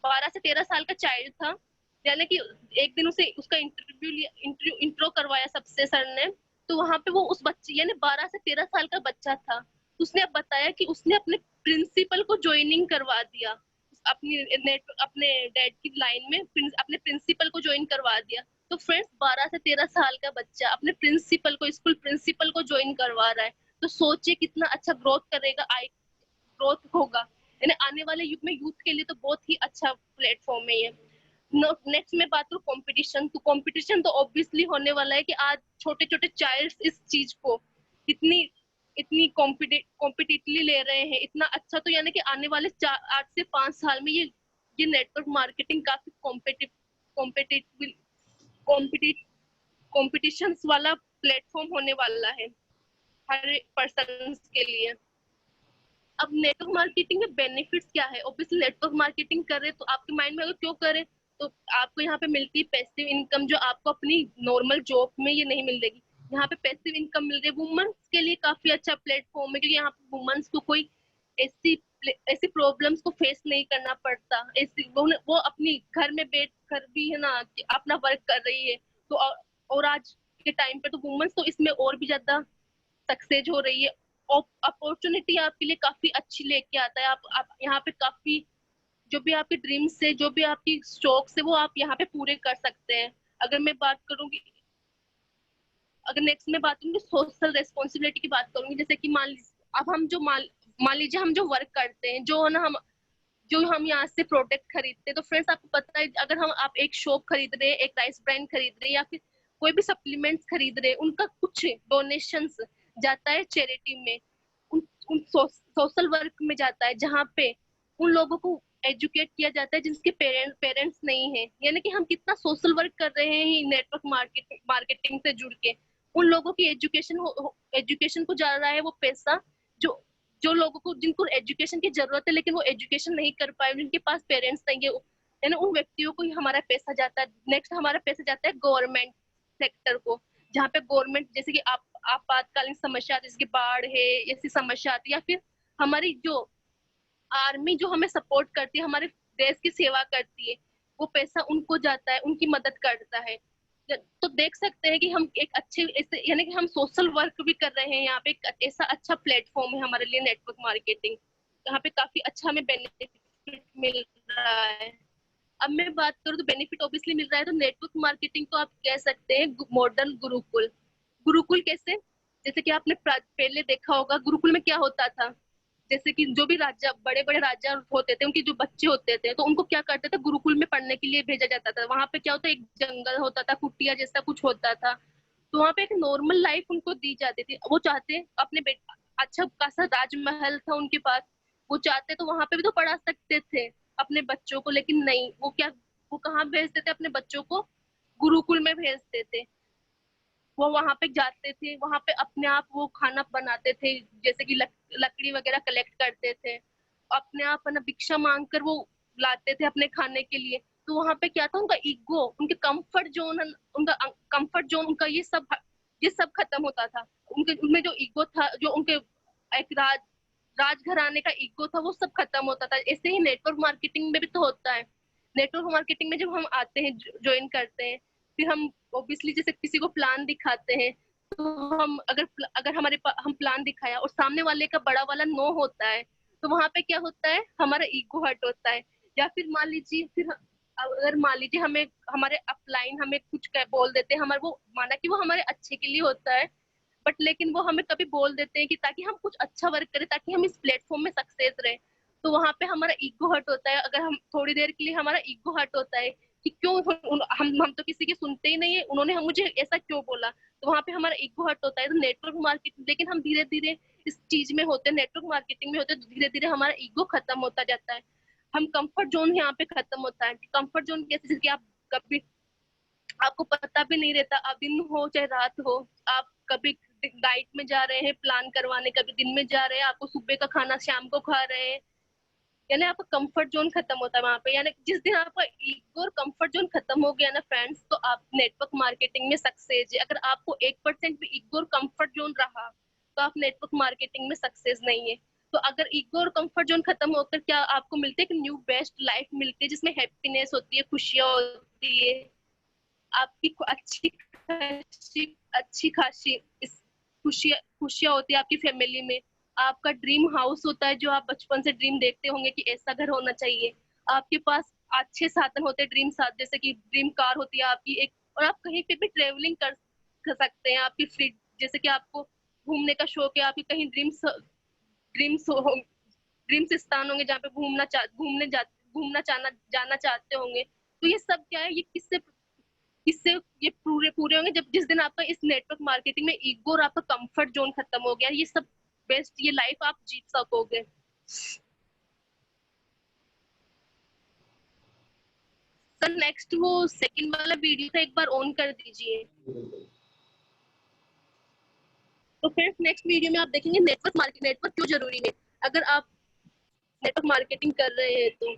12 से 13 साल का चाइल्ड था, यानी कि एक दिन उसे उसका इंट्रो करवाया सबसे सर ने। तो वहां पे वो उस बच्चे यानी 12 से 13 साल का बच्चा था, उसने अब बताया कि उसने अपने प्रिंसिपल को ज्वाइनिंग करवा दिया, अपने डैड की लाइन में अपने प्रिंसिपल को ज्वाइन करवा दिया। तो फ्रेंड्स 12 से 13 साल का बच्चा अपने प्रिंसिपल को, स्कूल प्रिंसिपल को ज्वाइन करवा रहा है, तो सोचिए कितना अच्छा ग्रोथ होगा। यानी आने वाले युग में यूथ के लिए तो बहुत ही अच्छा प्लेटफॉर्म है ये। नेक्स्ट में बात करूँ कंपटीशन, तो कंपटीशन तो ऑब्वियसली होने वाला है कि आज छोटे छोटे चाइल्ड्स इस चीज को इतनी कॉम्पिटिटिवली ले रहे हैं, इतना अच्छा। तो यानी कि आने वाले 8 से 5 साल में ये नेटवर्क मार्केटिंग काफी कॉम्पिटिशन वाला प्लेटफॉर्म होने वाला है हर पर्सन के लिए। अब नेटवर्क मार्केटिंग में बेनिफिट्स क्या है? ऑब्वियसली नेटवर्क मार्केटिंग कर रहे तो आपके माइंड में अगर क्यों करें, तो आपको यहाँ पे मिलती है पैसिव इनकम, जो आपको अपनी नॉर्मल जॉब में ये नहीं मिलेगी। यहाँ पे पैसिव इनकम मिल रही है। वुमेन्स के लिए काफी अच्छा प्लेटफॉर्म है, क्योंकि यहाँ पे वुमेन्स को कोई ऐसी ऐसी प्रॉब्लम्स को फेस नहीं करना पड़ता, ऐसी वो अपनी घर में बैठ कर भी है ना अपना वर्क कर रही है। तो और आज के टाइम पे तो वुमेन्स तो इसमें और भी ज्यादा सक्सेस हो रही है। अपॉर्चुनिटी आपके लिए काफी अच्छी लेके आता है। आप यहाँ पे काफी जो भी आपके ड्रीम्स है, जो भी आपकी शौक है, वो आप यहाँ पे पूरे कर सकते हैं। अगर मैं बात करूंगी, अगर नेक्स्ट में बात करूंगी सोशल रेस्पॉन्सिबिलिटी की बात करूंगी, जैसे कि मान लीजिए हम जो वर्क करते हैं, जो हम यहाँ से प्रोडक्ट खरीदते हैं, तो फ्रेंड्स आपको पता है अगर आप एक शॉप खरीद रहे हैं, एक राइस ब्रांड खरीद रहे हैं या फिर कोई भी सप्लीमेंट्स खरीद रहे हैं, उनका कुछ डोनेशंस जाता है चैरिटी में, उन सोशल वर्क में जाता है, जहाँ पे उन लोगों को एजुकेट किया जाता है जिनके पेरेंट्स नहीं है। यानी कि हम कितना सोशल वर्क कर रहे हैं नेटवर्क मार्केटिंग से जुड़ के। उन लोगों की एजुकेशन को जा रहा है वो पैसा, जो लोगों को जिनको एजुकेशन की जरूरत है लेकिन वो एजुकेशन नहीं कर पाए, जिनके पास पेरेंट्स नहीं है, यानी उन व्यक्तियों को ही हमारा पैसा जाता है। नेक्स्ट हमारा पैसा जाता है गवर्नमेंट सेक्टर को, जहाँ पे गवर्नमेंट जैसे कि आपातकालीन समस्या जैसे कि बाढ़ है, ऐसी समस्या आती है, या फिर हमारी जो आर्मी जो हमें सपोर्ट करती है, हमारे देश की सेवा करती है, वो पैसा उनको जाता है, उनकी मदद करता है। तो देख सकते हैं कि हम एक अच्छे यानी कि हम सोशल वर्क भी कर रहे हैं। यहाँ पे एक ऐसा अच्छा प्लेटफॉर्म है हमारे लिए नेटवर्क मार्केटिंग, यहाँ पे काफी अच्छा हमें बेनिफिट मिल रहा है। अब मैं बात करूँ तो बेनिफिट ऑब्वियसली मिल रहा है, तो नेटवर्क मार्केटिंग को आप कह सकते हैं मॉडर्न गुरुकुल कैसे, जैसे कि आपने पहले देखा होगा गुरुकुल में क्या होता था, जैसे कि जो भी बड़े बड़े राजा होते थे, उनके जो बच्चे होते थे तो उनको क्या करते थे, गुरुकुल में पढ़ने के लिए भेजा जाता था। वहां पे क्या होता है, एक जंगल होता था, कुटिया जैसा कुछ होता था, तो वहां पे एक नॉर्मल लाइफ उनको दी जाती थी। वो चाहते अपने अच्छा खासा राजमहल था उनके पास, वो चाहते तो वहां पे भी तो पढ़ा सकते थे अपने बच्चों को, लेकिन नहीं, वो कहाँ भेजते थे अपने बच्चों को, गुरुकुल में भेजते थे। वो वहां पे जाते थे, वहां पे अपने आप वो खाना बनाते थे, जैसे कि लकड़ी वगैरह कलेक्ट करते थे, अपने आप है ना भिक्षा मांग कर वो लाते थे अपने खाने के लिए। तो वहां पे क्या था, उनका ईगो, उनके कंफर्ट जोन उनका ये सब खत्म होता था। उनमें जो ईगो था, जो उनके एक राजघराने का ईगो था, वो सब खत्म होता था। ऐसे ही नेटवर्क मार्केटिंग में भी तो होता है। नेटवर्क मार्केटिंग में जब हम आते हैं, ज्वाइन करते हैं, फिर हम ऑब्वियसली जैसे किसी को प्लान दिखाते हैं, तो हम अगर हम प्लान दिखाया और सामने वाले का बड़ा वाला नो होता है, तो वहां पे क्या होता है, हमारा ईगो हर्ट होता है। या फिर मान लीजिए हमें हमारे अपलाइन हमें कुछ बोल देते हैं, हमारे वो माना कि वो हमारे अच्छे के लिए होता है, बट लेकिन वो हमें कभी बोल देते हैं कि ताकि हम कुछ अच्छा वर्क करें, ताकि हम इस प्लेटफॉर्म में सक्सेस रहे, तो वहां पे हमारा ईगो हर्ट होता है। अगर हम थोड़ी देर के लिए हमारा ईगो हर्ट होता है कि क्यों हम तो किसी की सुनते ही नहीं है, उन्होंने मुझे ऐसा क्यों बोला, तो वहां पे हमारा ईगो हर्ट होता है। तो नेटवर्क मार्केटिंग, लेकिन हम धीरे धीरे इस चीज में होते हैं, नेटवर्क मार्केटिंग में होते हैं, तो धीरे धीरे हमारा ईगो खत्म होता जाता है। हम कंफर्ट जोन यहाँ पे खत्म होता है। कंफर्ट जोन कैसे, जैसे कि आप कभी आपको पता भी नहीं रहता, अब दिन हो चाहे रात हो, आप कभी नाइट में जा रहे हैं प्लान करवाने, कभी दिन में जा रहे हैं, आपको सुबह का खाना शाम को खा रहे हैं, यानी आपका कंफर्ट जोन खत्म होता है वहां पे। यानी जिस दिन आपका ईगो और कंफर्ट जोन खत्म हो गया ना फ्रेंड्स, तो आप नेटवर्क मार्केटिंग में सक्सेस है। अगर आपको 1% भी ईगो और कंफर्ट जोन रहा, तो आप नेटवर्क मार्केटिंग में सक्सेस नहीं है। तो अगर ईगो और कंफर्ट जोन खत्म होकर क्या आपको मिलते है, न्यू बेस्ट लाइफ मिलती है, जिसमें हैप्पीनेस होती है, खुशियां होती है, आपकी अच्छी खासी खुशियां होती है आपकी फैमिली में। आपका ड्रीम हाउस होता है, जो आप बचपन से ड्रीम देखते होंगे कि ऐसा घर होना चाहिए। आपके पास अच्छे साधन होते हैं, जैसे कि ड्रीम कार होती है आपकी एक, और आप कहीं पे भी ट्रेवलिंग कर सकते हैं। आपकी फ्री, जैसे कि आपको घूमने का शौक है, आपकी कहीं ड्रीम्स स्थान होंगे जहाँ पे घूमना जाना चाहते होंगे। तो ये सब क्या है, ये किससे ये पूरे होंगे, जब जिस दिन आपका इस नेटवर्क मार्केटिंग में ईगो और आपका कंफर्ट जोन खत्म हो गया, ये सब बेस्ट, ये लाइफ आप जीत सकोगे। सर नेक्स्ट वो सेकंड वाला वीडियो था, एक बार ऑन कर दीजिए। तो फिर नेक्स्ट वीडियो में आप देखेंगे नेटवर्क क्यों जरूरी है, अगर आप नेटवर्क मार्केटिंग कर रहे हैं तो।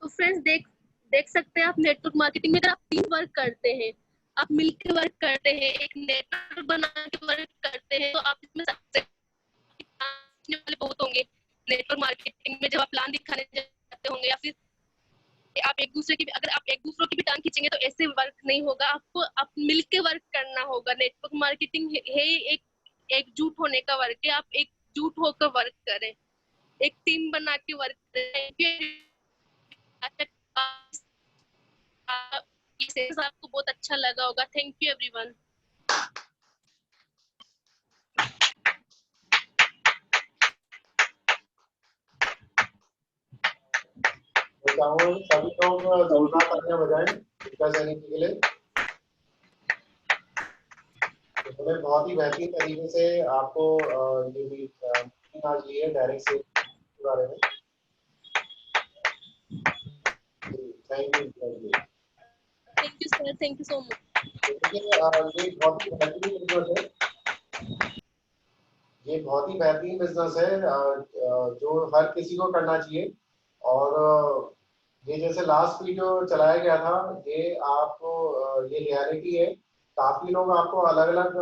तो फ्रेंड्स देख सकते हैं आप नेटवर्क मार्केटिंग में अगर आप टीम वर्क करते हैं, आप मिलकर वर्क करते हैं, एक नेटवर्क बना के वर्क करते हैं, तो आप इसमें सक्सेस वाले बहुत होंगे। नेटवर्क मार्केटिंग में जब आप प्लान दिखाने जाते होंगे या फिर आप एक दूसरे की अगर आप एक दूसरे की भी टांग खींचेंगे तो ऐसे वर्क नहीं होगा। आपको आप मिलके वर्क करना होगा। नेटवर्क मार्केटिंग है एक एकजुट होने का वर्क है। आप एकजुट होकर वर्क करें, एक टीम बना के वर्क करें। आपको बहुत अच्छा लगा होगा। Thank you everyone. सभी लोग जोरदार तालियां बजाएं पूजा सैनी जी के लिए। उन्होंने बहुत ही बेहतरीन तरीके से आपको ये भी आज ली है डायरेक्ट सेल के बारे में। Thank you sir, thank you so much. ये बहुत ही बेहतरीन बिजनेस है, ये बहुत ही बेहतरीन बिजनेस है जो हर किसी को करना चाहिए। और ये जैसे लास्ट वीडियो चलाया गया था, ये आपको ये रियलिटी है। काफी लोग आपको अलग अलग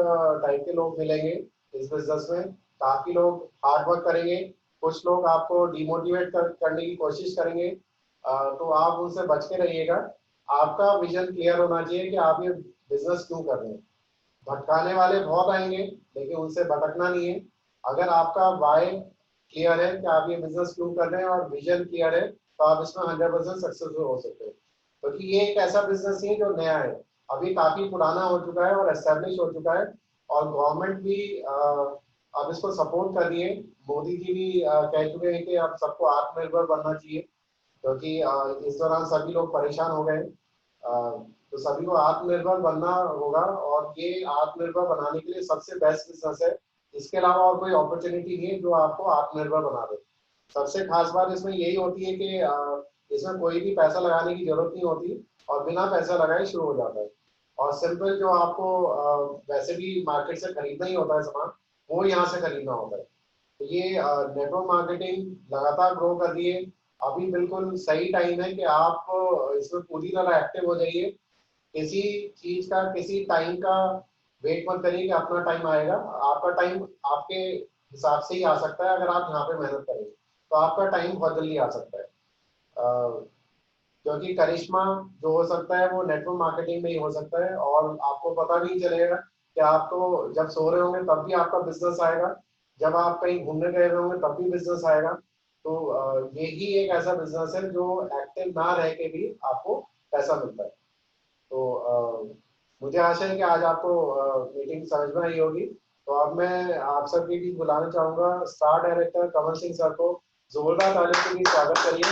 टाइप के लोग मिलेंगे इस बिजनेस में। काफी लोग हार्ड वर्क करेंगे, कुछ लोग आपको डिमोटिवेट करने की कोशिश करेंगे, तो आप उनसे बच के रहिएगा। आपका विजन क्लियर होना चाहिए कि आप ये बिजनेस क्यों कर रहे हैं। भटकाने वाले बहुत आएंगे, लेकिन उनसे भटकना नहीं है। अगर आपका वाई क्लियर है कि आप ये बिजनेस क्यों कर रहे हैं और विजन क्लियर है, तो आप इसमें 100% सक्सेसफुल हो सकते हैं। क्योंकि ये एक ऐसा बिजनेस नहीं है जो नया है, अभी काफी पुराना हो चुका है और एस्टेब्लिश हो चुका है। और गवर्नमेंट भी अब इसको सपोर्ट कर रही है। मोदी जी भी कह चुके हैं कि अब सबको आत्मनिर्भर बनना चाहिए, क्योंकि इस दौरान सभी लोग परेशान हो गए। तो सभी को आत्मनिर्भर बनना होगा, और ये आत्मनिर्भर बनाने के लिए सबसे बेस्ट बिजनेस है। इसके अलावा और कोई अपॉर्चुनिटी नहीं है जो आपको आत्मनिर्भर बना दे। सबसे खास बात इसमें यही होती है कि इसमें कोई भी पैसा लगाने की जरूरत नहीं होती और बिना पैसा लगाए शुरू हो जाता है। और सिंपल जो आपको वैसे भी मार्केट से खरीदना ही होता है सामान, वो यहाँ से खरीदना होता है। तो ये नेटवर्क मार्केटिंग लगातार ग्रो कर रही है। अभी बिल्कुल सही टाइम है कि आप इसमें पूरी तरह एक्टिव हो जाइए। किसी चीज का, किसी टाइम का वेट मत करिए कि अपना टाइम आएगा। आपका टाइम आपके हिसाब से ही आ सकता है। अगर आप यहाँ पे मेहनत करेंगे तो आपका टाइम बहुत जल्दी आ सकता है, क्योंकि करिश्मा जो हो सकता है वो नेटवर्क मार्केटिंग में ही हो सकता है। और आपको पता नहीं चलेगा कि आप तो जब सो रहे होंगे तब भी आपका बिजनेस आएगा, जब आप कहीं घूमने गए होंगे तब भी बिजनेस आएगा। तो यही एक ऐसा बिजनेस है जो एक्टिव ना रह के भी आपको पैसा मिलता है। तो मुझे आशा है कि आज आपको मीटिंग समझ में आई होगी। तो अब मैं आप सबके बीच बुलाना चाहूंगा star director Kamal Singh sir को। जोरदार तालियों के लिए स्वागत करिए।